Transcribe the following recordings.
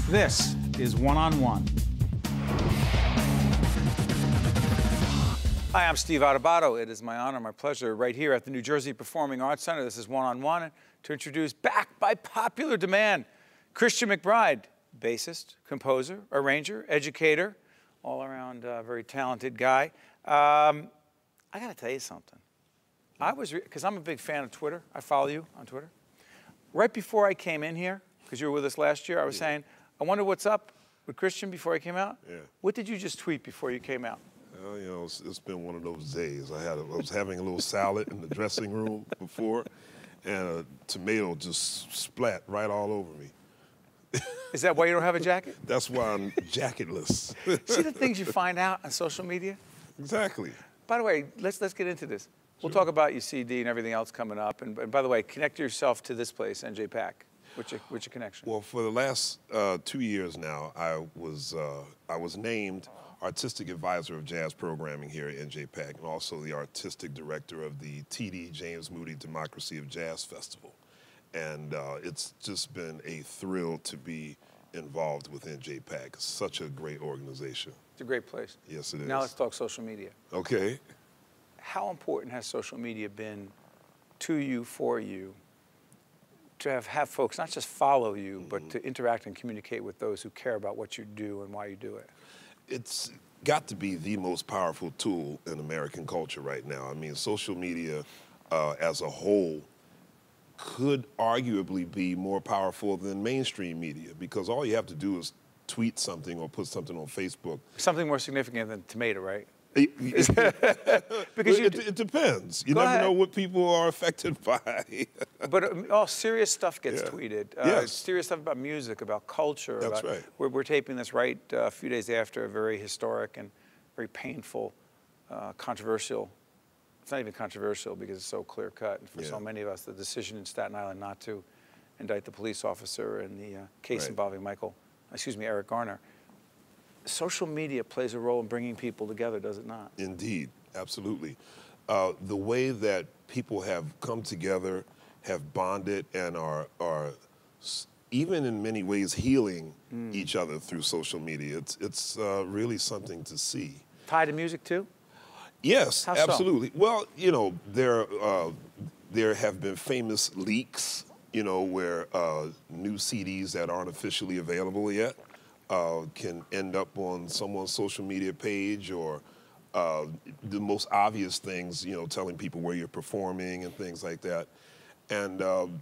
This is One on One. Hi, I'm Steve Adubato. It is my honor, my pleasure, right here at the New Jersey Performing Arts Center. This is One on One, to introduce, back by popular demand, Christian McBride, bassist, composer, arranger, educator, all around very talented guy. I got to tell you something. Because I'm a big fan of Twitter. I follow you on Twitter. Right before I came in here, because you were with us last year, I was saying, I wonder what's up with Christian before I came out. Yeah. What did you just tweet before you came out? Well, you know, it's been one of those days. I was having a little salad in the dressing room before, and a tomato just splat right all over me. Is that why you don't have a jacket? That's why I'm jacketless. See the things you find out on social media? Exactly. By the way, let's get into this. We'll talk about your CD and everything else coming up. And by the way, connect yourself to this place, NJTV. What's your connection? Well, for the last 2 years now, I was named Artistic Advisor of Jazz Programming here at NJTV, and also the Artistic Director of the TD James Moody Democracy of Jazz Festival. And it's just been a thrill to be involved with NJTV. It's such a great organization. It's a great place. Yes, it is. Now let's talk social media. Okay. How important has social media been to you, for you, to have folks not just follow you, but to interact and communicate with those who care about what you do and why you do it? It's got to be the most powerful tool in American culture right now. I mean, social media as a whole could arguably be more powerful than mainstream media, because all you have to do is tweet something or put something on Facebook. Something more significant than tomato, right? Because it depends. You never know what people are affected by. But all serious stuff gets tweeted. Yes. Serious stuff about music, about culture. That's right. We're taping this right a few days after a very historic and very painful, controversial. It's not even controversial because it's so clear cut. And for so many of us, the decision in Staten Island not to indict the police officer in the case involving Eric Garner. Social media plays a role in bringing people together, does it not? Indeed, absolutely. The way that people have come together, have bonded, and are even in many ways healing each other through social media. It's really something to see. Tied to music too? Yes, How absolutely. so? Well, you know, there have been famous leaks, you know, where new CDs that aren't officially available yet can end up on someone's social media page, or the most obvious things, you know, telling people where you're performing and things like that. And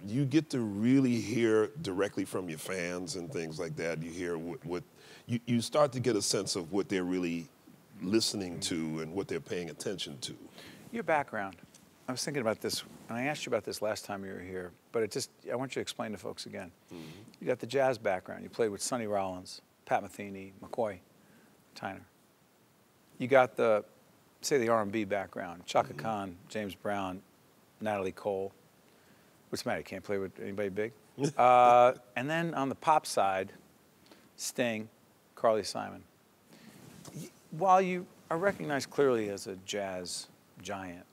you get to really hear directly from your fans and things like that. You hear you start to get a sense of what they're really listening to and what they're paying attention to. Your background. I was thinking about this, and I asked you about this last time you were here, but I want you to explain to folks again. You got the jazz background. You played with Sonny Rollins, Pat Metheny, McCoy Tyner. You got the R&B background, Chaka Khan, James Brown, Natalie Cole. What's the matter, you can't play with anybody big? And then on the pop side, Sting, Carly Simon. While you are recognized clearly as a jazz giant,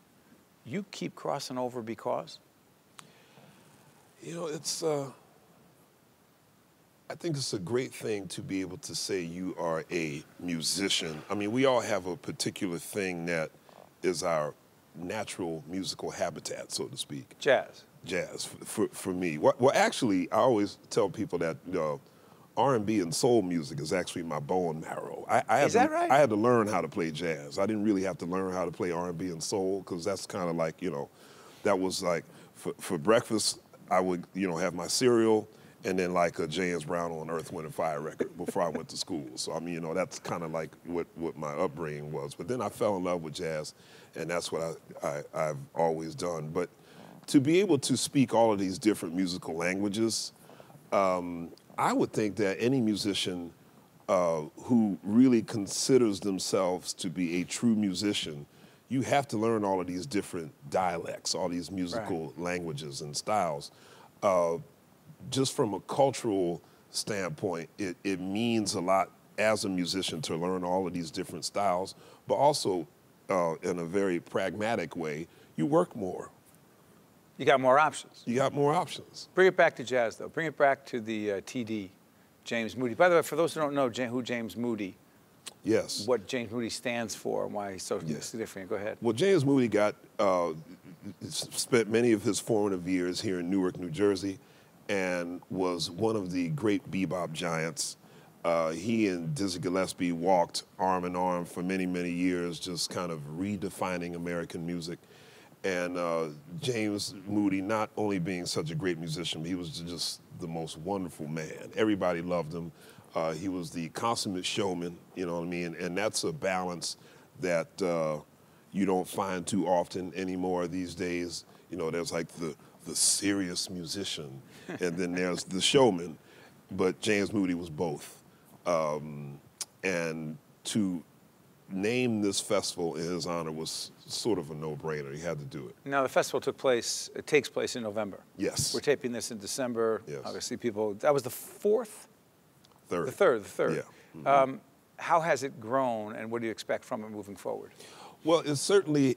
you keep crossing over because? You know, it's I think it's a great thing to be able to say you are a musician. I mean, we all have a particular thing that is our natural musical habitat, so to speak. Jazz. Jazz, for me. Well, actually, I always tell people that R&B and soul music is actually my bone marrow. Is that right? I had to learn how to play jazz. I didn't really have to learn how to play R&B and soul, because that's kind of like, you know, that was like, for breakfast, I would, you know, have my cereal, and then like a James Brown on Earth, Wind & Fire record before I went to school. So, I mean, you know, that's kind of like what my upbringing was. But then I fell in love with jazz, and that's what I've always done. But to be able to speak all of these different musical languages, I would think that any musician who really considers themselves to be a true musician, you have to learn all of these different dialects, all these musical languages and styles. Just from a cultural standpoint, it means a lot as a musician to learn all of these different styles, but also in a very pragmatic way, you work more. You got more options. You got more options. Bring it back to jazz, though. Bring it back to the TD, James Moody. By the way, for those who don't know who James Moody, Yes. what James Moody stands for and why he's so significant. Go ahead. Well, James Moody spent many of his formative years here in Newark, New Jersey, and was one of the great bebop giants. He and Dizzy Gillespie walked arm in arm for many, many years, just kind of redefining American music. And James Moody, not only being such a great musician, but he was just the most wonderful man. Everybody loved him. He was the consummate showman, you know what I mean? And that's a balance that you don't find too often anymore these days. You know, there's like the serious musician, and then there's the showman. But James Moody was both. And to name this festival in his honor was sort of a no-brainer. He had to do it. Now, the festival takes place in November. Yes. We're taping this in December. Yes. Obviously, that was the 4th? Third. The third. Yeah. Mm-hmm. How has it grown, and what do you expect from it moving forward? Well, it's certainly,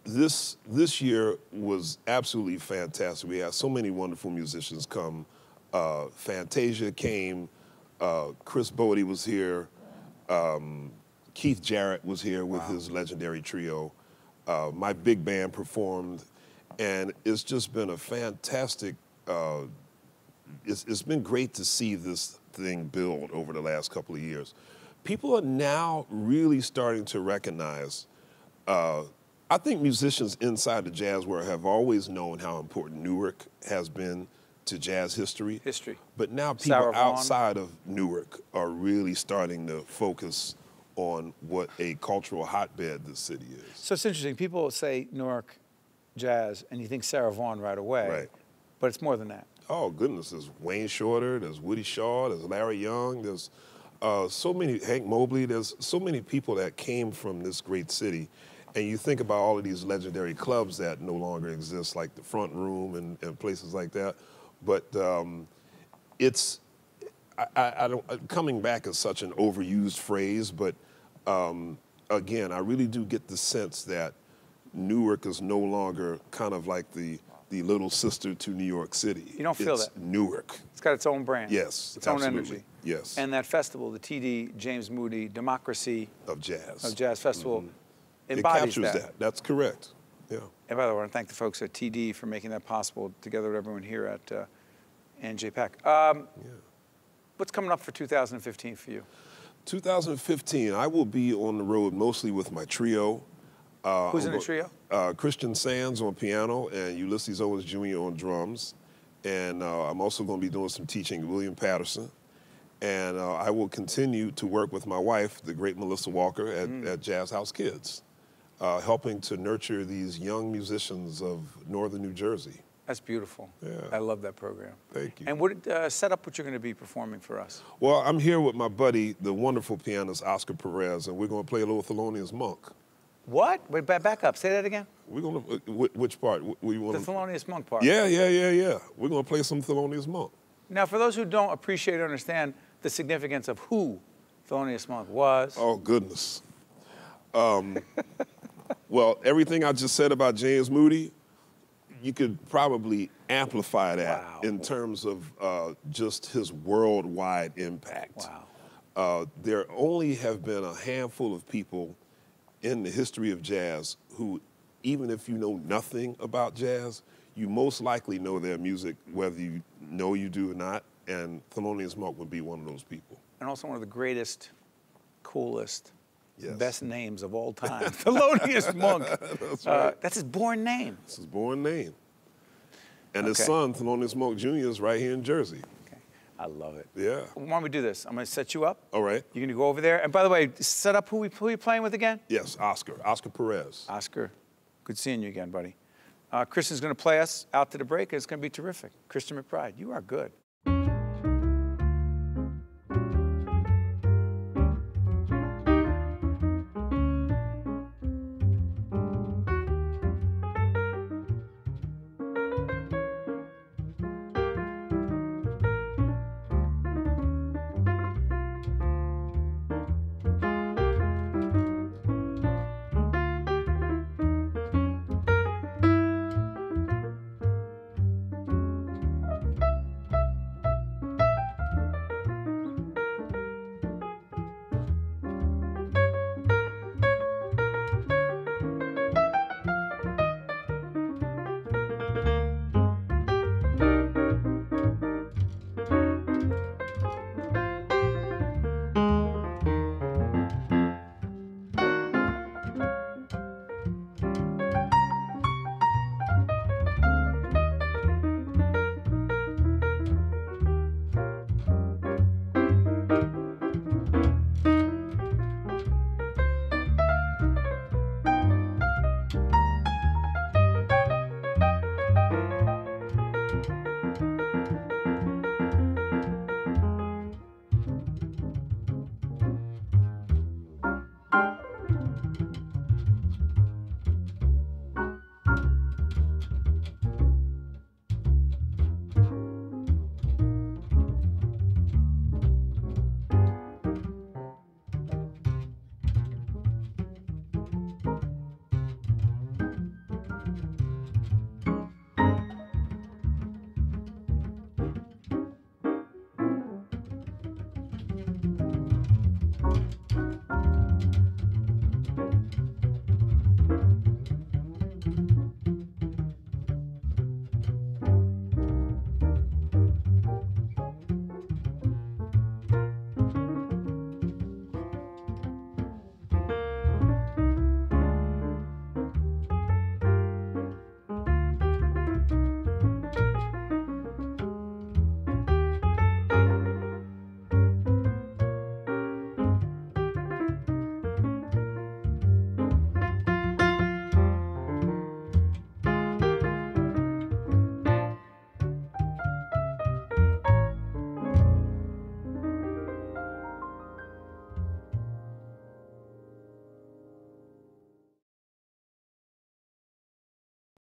this year was absolutely fantastic. We had so many wonderful musicians come. Fantasia came, Chris Bodie was here, Keith Jarrett was here with his legendary trio. My big band performed, and it's just been a fantastic, it's been great to see this thing build over the last couple of years. People are now really starting to recognize, I think musicians inside the jazz world have always known how important Newark has been to jazz history. But now people outside of Newark are really starting to focus on what a cultural hotbed this city is. So it's interesting. People say Newark jazz, and you think Sarah Vaughan right away. Right. But it's more than that. Oh, goodness. There's Wayne Shorter, there's Woody Shaw, there's Larry Young, there's so many, Hank Mobley, there's so many people that came from this great city. And you think about all of these legendary clubs that no longer exist, like the Front Room and places like that. But it's, I don't, coming back is such an overused phrase, but again, I really do get the sense that Newark is no longer kind of like the little sister to New York City. You don't feel that? Newark. It's got its own brand. Yes, its absolutely. own energy. Yes. And that festival, the TD James Moody Democracy of Jazz Festival, embodies it captures that. That's correct. Yeah. And by the way, I want to thank the folks at TD for making that possible, together with everyone here at NJPAC. What's coming up for 2015 for you? 2015, I will be on the road mostly with my trio. Who's in the trio? Christian Sands on piano and Ulysses Owens Jr. on drums. And I'm also going to be doing some teaching with William Patterson. And I will continue to work with my wife, the great Melissa Walker, at Jazz House Kids, helping to nurture these young musicians of northern New Jersey. That's beautiful. Yeah. I love that program. Thank you. And what set up what you're going to be performing for us? Well, I'm here with my buddy, the wonderful pianist Oscar Perez, and we're going to play a little Thelonious Monk. What? Wait, back up. Say that again. We're going to, which part? The Thelonious Monk part. Yeah. We're going to play some Thelonious Monk. Now, for those who don't appreciate or understand the significance of who Thelonious Monk was. Oh, goodness. Well, everything I just said about James Moody, you could probably amplify that in terms of just his worldwide impact. Wow. There only have been a handful of people in the history of jazz who, even if you know nothing about jazz, you most likely know their music, whether you know you do or not, and Thelonious Monk would be one of those people. And also one of the greatest, coolest, best names of all time, That's Thelonious Monk. That's right. That's his born name. That's his born name. And his son, Thelonious Monk Jr., is right here in Jersey. Okay. I love it. Yeah. Why don't we do this? I'm going to set you up. All right. You're going to go over there. And by the way, set up who you playing with again? Yes, Oscar Perez. Oscar, good seeing you again, buddy. Christian's going to play us out to the break, and it's going to be terrific. Christian McBride, you are good.